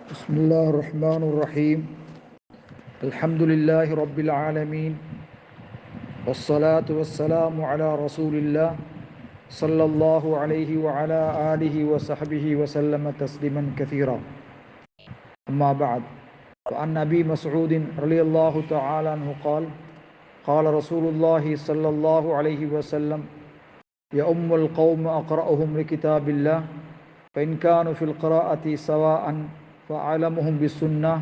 بسم الله الرحمن الرحيم. الحمد لله رب العالمين، والصلاة والسلام على رسول الله صلى الله عليه وعلى آله وصحبه وسلم تسليما كثيرا. أما بعد، فعن أبي مسعود رضي الله تعالى عنه قال قال رسول الله صلى الله عليه وسلم: يؤم القوم أقرأهم لكتاب الله، فإن كانوا في القراءة سواء فأعلمهم بالسنة،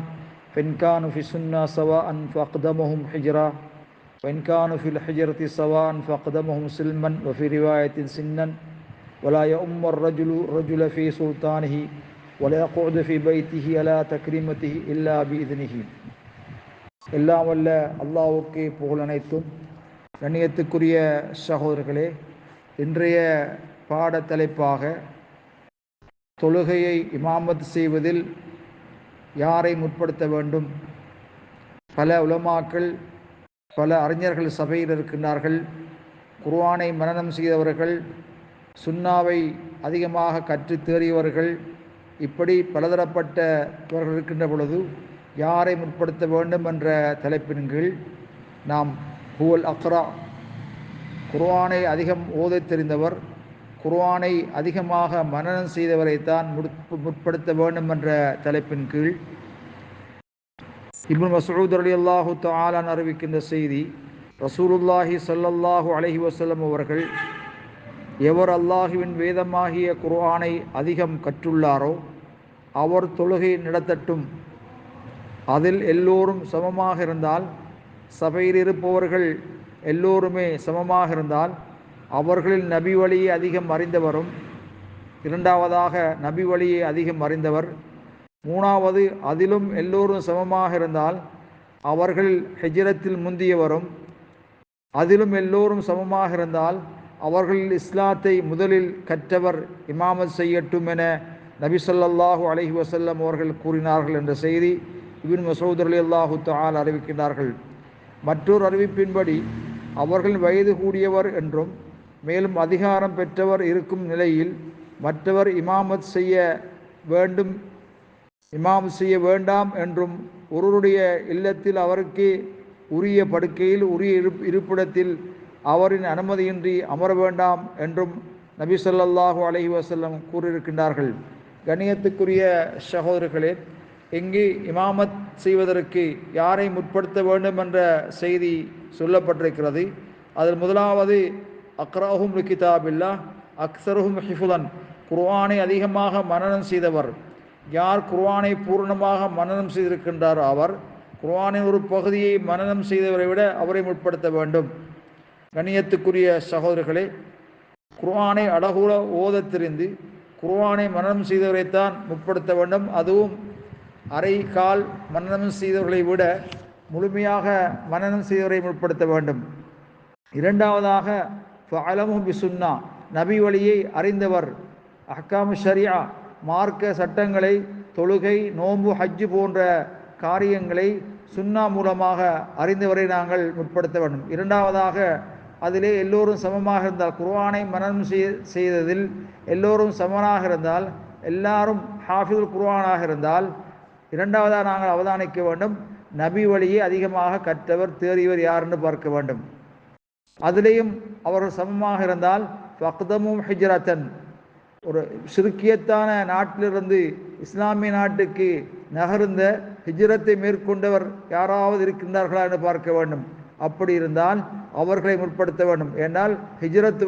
فإن كانوا في السنة سواء فأقدمهم حجرا، وإن كانوا في الحجرة سواء فأقدمهم سلما، وفي رواية سنا. ولا يؤم الرجل في سلطانه، ولا يقعد في بيته على تكريمته إلا بإذنه. எல்லாம் வல்ல அல்லாஹ்வுக்கே புகழ் அனைத்தும். கண்ணியத்துக்குரிய சகோதரர்களே, இன்றைய பாடத்தலைப்பாக தொழுகையை இமாமத் செய்வதில் யாரை முற்படுத்த வேண்டும். பல உலமாக்கள், பல அறிஞர்கள் சபையில் இருக்கின்றார்கள். குர்ஆனை மனனம் செய்தவர்கள், சுன்னாவை அதிகமாக கற்று தேறியவர்கள், இப்படி பலதரப்பட்டவர்கள் இருக்கின்ற பொழுது யாரை முற்படுத்த வேண்டும் என்ற தலைப்பின் கீழ் நாம் ஹுவல் அக்ரா, குர்ஆனை அதிகம் ஓதத் தெரிந்தவர், குர்ஆனை அதிகமாக மனனம் செய்தவரைத்தான் முற்படுத்த வேண்டும் என்ற தலைப்பின் கீழ் இப்னு மஸ்ஊத் ரலியல்லாஹு தஆலா அறிவிக்கின்ற செய்தி, ரசூலுல்லாஹி ஸல்லல்லாஹு அலைஹி வஸல்லம் அவர்கள், எவர் அல்லாஹுவின் வேதமாகிய குர்ஆனை அதிகம் கற்றுள்ளாரோ அவர் தொழுகை நடத்தட்டும். அதில் எல்லோரும் சமமாக இருந்தால், சபையில் இருப்பவர்கள் எல்லோருமே சமமாக இருந்தால், அவர்களில் நபி வழியை அதிகம் அறிந்தவரும், இரண்டாவதாக நபி வழியை அதிகம் அறிந்தவர், மூணாவது அதிலும் எல்லோரும் சமமாக இருந்தால் அவர்கள் ஹிஜ்ரத்தில் முந்தியவரும், அதிலும் எல்லோரும் சமமாக இருந்தால் அவர்கள் இஸ்லாத்தை முதலில் கற்றவர் இமாமத் செய்யட்டும் என நபி ஸல்லல்லாஹு அலைஹி வஸல்லம் அவர்கள் கூறினார்கள் என்ற செய்தி இப்னு மஸ்ஊத் ரலியல்லாஹு தஆலா அறிவிக்கின்றார்கள். மற்றொரு அறிவிப்பின்படி அவர்கள் வயது கூடியவர் என்றும், மேலும் அதிகாரம் பெற்றவர் இருக்கும் நிலையில் மற்றவர் இமாமத் செய்ய வேண்டாம் என்றும், ஒருவருடைய இல்லத்தில் அவருக்கு உரிய படுக்கையில் உரிய இருப்பிடத்தில் அவரின் அனுமதியின்றி அமர வேண்டாம் என்றும் நபி ஸல்லல்லாஹு அலைஹி வஸல்லம் கூறியிருக்கின்றார்கள். கண்ணியத்துக்குரிய சகோதரர்களே, இங்கு இமாமத் செய்வதற்கு யாரை முற்படுத்த வேண்டும் என்ற செய்தி சொல்லப்பட்டிருக்கிறது. அதில் முதலாவது அக்ராஹும் லிகிதாபில்லாஹ் அக்ஸருஹும் ஹிஃபுலன், குர்ஆனை அதிகமாக மனனம் செய்தவர். யார் குர்ஆனை பூர்ணமாக மனனம் செய்திருக்கின்றாரோ அவர், குர்ஆனின் ஒரு பகுதியை மனனம் செய்தவரை விட அவரை முற்படுத்த வேண்டும். கண்ணியத்துக்குரிய சகோதரர்களே, குர்ஆனை அழகுல ஓதத் தெரிந்து குர்ஆனை மனனம் செய்தவரைத்தான் முற்படுத்த வேண்டும். அதுவும் அரை கால் மனனம் செய்தவர்களை விட முழுமையாக மனனம் செய்தவரை முற்படுத்த வேண்டும். இரண்டாவதாக ஃபஅலமுஹு பிசுன்னா, நபி வழியை அறிந்தவர், அஹ்காமு ஷரியா, மார்க்க சட்டங்களை, தொழுகை, நோன்பு, ஹஜ்ஜு போன்ற காரியங்களை சுன்னா மூலமாக அறிந்தவரை நாங்கள் முற்படுத்த வேண்டும். இரண்டாவதாக அதிலே எல்லோரும் சமமாக இருந்தால், குர்ஆனை மனனம் செய்ததில் எல்லோரும் சமனாக இருந்தால், எல்லாரும் ஹாஃபிதுல் குர்ஆனாக இருந்தால், இரண்டாவதாக நாங்கள் அவதானிக்க வேண்டும், நபி வழியை அதிகமாக கற்றவர் தேறியவர் யார் என்று பார்க்க வேண்டும். அதிலேயும் அவர்கள் சமமாக இருந்தால் ஃபக்தமும் ஹிஜ்ரத்தன், ஒரு சிறுக்கியத்தான நாட்டிலிருந்து இஸ்லாமிய நாட்டுக்கு நகர்ந்த ஹிஜ்ரத்தை மேற்கொண்டவர் யாராவது இருக்கின்றார்களா என்று பார்க்க வேண்டும். அப்படி இருந்தால் அவர்களை முற்படுத்த வேண்டும். ஏனால் ஹிஜ்ரத்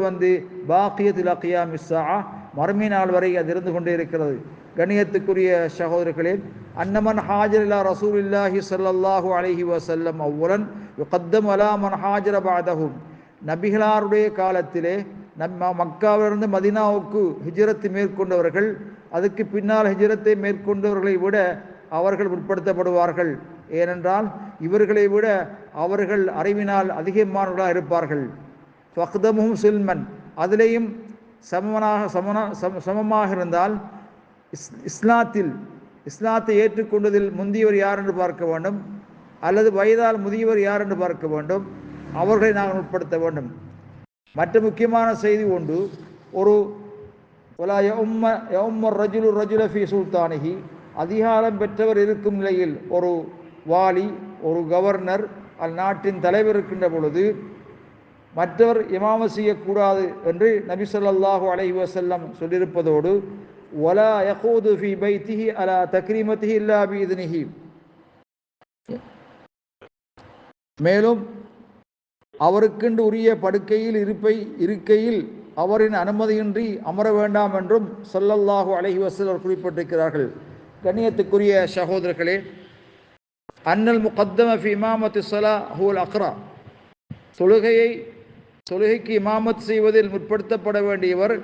பாக்கியத்துல் அக்யாமிஸ் ஸாஅ, மறுமை நாள் வரை அது இருந்து கொண்டே இருக்கிறது. கண்ணியத்துக்குரிய சகோதரர்களே, அன்னமன் ஹாஜர் இலா ரசூலில்லாஹி ஸல்லல்லாஹு அலைஹி வஸல்லம் அவ்வலன் யுகத்தம் அலா மன் ஹாஜர பஅதஹு, நபிகளாருடைய காலத்திலே மக்காவிலிருந்து மதீனாவுக்கு ஹிஜ்ரத்தை மேற்கொண்டவர்கள், அதுக்கு பின்னால் ஹிஜ்ரத்தை மேற்கொண்டவர்களை விட அவர்கள் முற்படுத்தப்படுவார்கள். ஏனென்றால் இவர்களை விட அவர்கள் அறிவினால் அதிகமானவர்களாக இருப்பார்கள். ஃபக்தமுஹும் சில்மன், அதிலேயும் சமமாக இருந்தால், இஸ்லாத்தை ஏற்றுக்கொண்டதில் முந்தியவர் யார் என்று பார்க்க வேண்டும், அல்லது வயதால் முதியவர் யார் என்று பார்க்க வேண்டும். அவர்களை நாங்கள் முற்படுத்த வேண்டும். மற்ற முக்கியமான செய்தி ஒன்று, ஒரு ரஜுலு ரஜுல ஃபி சுல்தானிஹி, அதிகாரம் பெற்றவர் இருக்கும் நிலையில் ஒரு வாலி, ஒரு கவர்னர், அந்நாட்டின் தலைவர் இருக்கின்ற பொழுது மற்றவர் இமாமத் செய்யக்கூடாது என்று நபி ஸல்லல்லாஹு அலைஹி வஸல்லம் சொல்லியிருப்பதோடு வலா யகூது ஃபீ பைத்திஹி அலா தக்ரீமத்திஹி இல்லா பிஇذனிஹி, மேலும் அவருக்கென்று உரிய படுக்கையில் இருக்கையில் அவரின் அனுமதியின்றி அமர வேண்டாம் என்றும் ஸல்லல்லாஹு அலைஹி வஸல்லம் குறிப்பிட்டிருக்கிறார்கள். கண்ணியத்துக்குரிய சகோதரர்களே, அன்னல் முகத்தம ஃபி இமாமத்தி ஸலா ஹுவல் அக்ரா, தொழுகைக்கு இமாமத் செய்வதில் முற்படுத்தப்பட வேண்டியவர்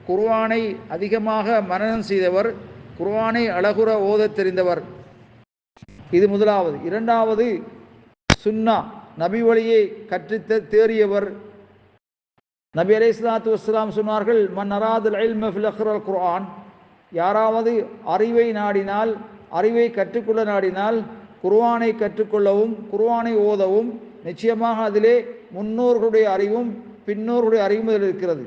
குர்ஆனை அதிகமாக மனனம் செய்தவர், குர்ஆனை அழகுற ஓதத் தெரிந்தவர். இது முதலாவது. இரண்டாவது, சுன்னா நபி வழியை கற்று தேறியவர். நபி அலைஹிஸ்ஸலாத்து வஸ்ஸலாம் சொன்னார்கள், மன் அராதல் இல்ம ஃபில் அக்ரல் குர்ஆன், யாராவது அறிவை நாடினால், அறிவை கற்றுக்கொள்ள நாடினால் குர்ஆனை கற்றுக்கொள்ளவும் குர்ஆனை ஓதவும், நிச்சயமாக அதிலே முன்னோர்களுடைய அறிவும் பின்னோர்களுடைய அறிவும் அதில் இருக்கிறது.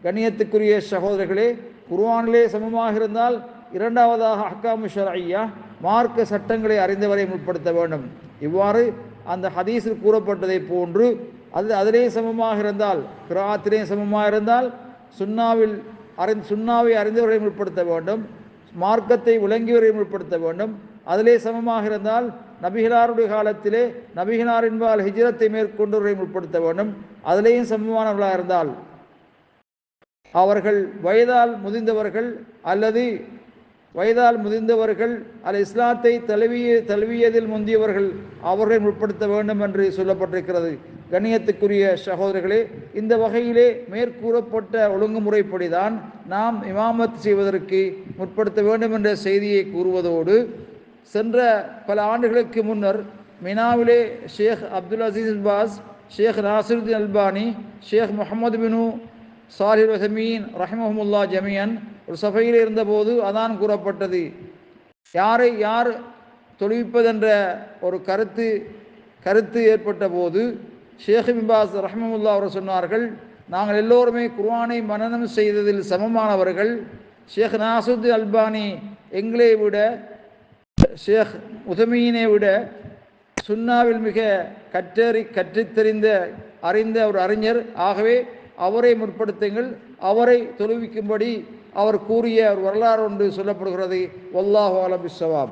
கண்ணியத்துக்குரிய சகோதரர்களே, குர்ஆனிலே சமமாக இருந்தால் இரண்டாவதாக அஹ்காமு ஷர்இய்யா, மார்க்க சட்டங்களை அறிந்தவரை முற்படுத்த வேண்டும். இவ்வாறு அந்த ஹதீஸில் கூறப்பட்டதை போன்று அதிலே சமமாக இருந்தால், கிராத்திலே சமமாக இருந்தால் சுன்னாவை அறிந்தவரை முற்படுத்த வேண்டும், மார்க்கத்தை விளங்கியவரை முற்படுத்த வேண்டும். அதிலே சமமாக இருந்தால் நபிகளாருடைய காலத்திலே நபிகளார் என்பால் ஹிஜ்ரத்தை மேற்கொண்டவரை முற்படுத்த வேண்டும். அதிலேயும் சமமானவர்களாக இருந்தால் அவர்கள் வயதால் முதிர்ந்தவர்கள் அல்லது இஸ்லாத்தை தழுவியதில் முந்தியவர்கள் அவர்களை முற்படுத்த வேண்டும் என்று சொல்லப்பட்டிருக்கிறது. கண்ணியத்துக்குரிய சகோதரர்களே, இந்த வகையிலே மேற்கூறப்பட்ட ஒழுங்குமுறைப்படிதான் நாம் இமாமத் செய்வதற்கு முற்படுத்த வேண்டும் என்ற செய்தியை கூறுவதோடு, சென்ற பல ஆண்டுகளுக்கு முன்னர் மினாவிலே ஷேக் அப்துல் அசீஸ் பாஸ், ஷேக் நாசிருதீன் அல்பானி, ஷேக் முஹம்மது பினு சாலிஹ் உஸைமீன் ரஹிமஹுமுல்லா ஜமியன் ஒரு சபையில் இருந்தபோது அதான் கூறப்பட்டது, யாரை யார் தொழுவிப்பதென்ற ஒரு கருத்து ஏற்பட்ட போது ஷேக் பின்பாஸ் ரஹிமஹுல்லா அவர் சொன்னார்கள், நாங்கள் எல்லோருமே குர்ஆனை மனனம் செய்ததில் சமமானவர்கள். ஷேக் நாசிருதீன் அல்பானி எங்களை விட, ஷேக் உஸைமீனை விட சுன்னாவில் மிக அறிந்த ஒரு அறிஞர். ஆகவே அவரை முற்படுத்துங்கள், அவரை தொழுவிக்கும்படி அவர் கூறிய ஒரு வரலாறு ஒன்று சொல்லப்படுகிறது. வல்லாஹு அலம் பிஸ்ஸவாப்.